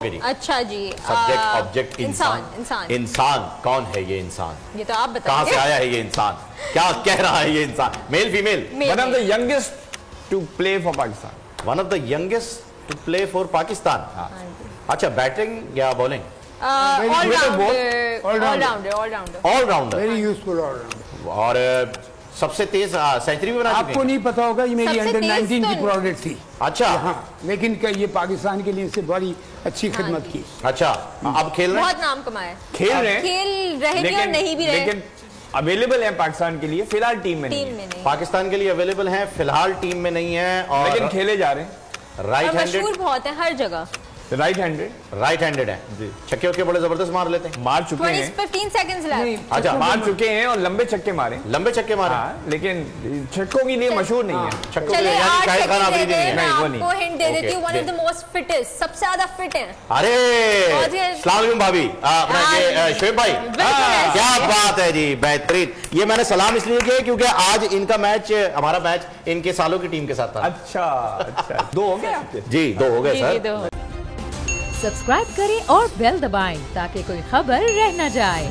अच्छा जी। Subject object इंसान इंसान कौन है ये इंसान? ये तो आप बताइए। कहां से आया है ये इंसान? क्या कह रहा है ये इंसान? Male female? One of the youngest to play for Pakistan. One of the youngest to play for Pakistan. अच्छा, बैटिंग या bowling? Allrounder, very useful allrounder. और सबसे तेज सेंचुरी भी बना चुके हैं। आपको नहीं पता होगा, ये मेरी अंडर 19 की प्रोडक्ट थी। अच्छा। हाँ, लेकिन ये पाकिस्तान के लिए इससे बड़ी अच्छी खिदमत की। अच्छा, अब खेल रहे हैं? बहुत नाम कमाया। खेल रहे हैं, खेल रहे भी और नहीं भी रहे, लेकिन अवेलेबल है पाकिस्तान के लिए, फिलहाल टीम में नहीं। पाकिस्तान के लिए अवेलेबल है, फिलहाल टीम में नहीं है, और लेकिन खेले जा रहे हैं। राइट हैंडेड, मशहूर बहुत है हर जगह। राइट हैंडेड है जी। छक्के वक्के बड़े जबरदस्त मार लेते हैं। मार चुके हैं, 15 सेकंड्स लेफ्ट। अच्छा, मार चुके हैं और लंबे छक्के मारे। लंबे छक्के मारे। लेकिन छक्कों के लिए मशहूर नहीं है। छक्कों के लिए यानी शाहिद खान आफरीदी नहीं है। नहीं, वो नहीं। आपको हिंट दे देती हूं, one of the most fittest, सबसे ज्यादा फिट है। अरे अस्सलाम वालेकुम भाभी, अपना ये शोएब भाई, क्या बात है जी, बेहतरीन। ये मैंने सलाम इसलिए किया क्योंकि आज इनका मैच, हमारा मैच इनके सालों की टीम के साथ था। अच्छा, 2 हो गए आपके? जी, 2 हो गए सर। सब्सक्राइब करें और बेल दबाएं ताकि कोई खबर रह न जाए।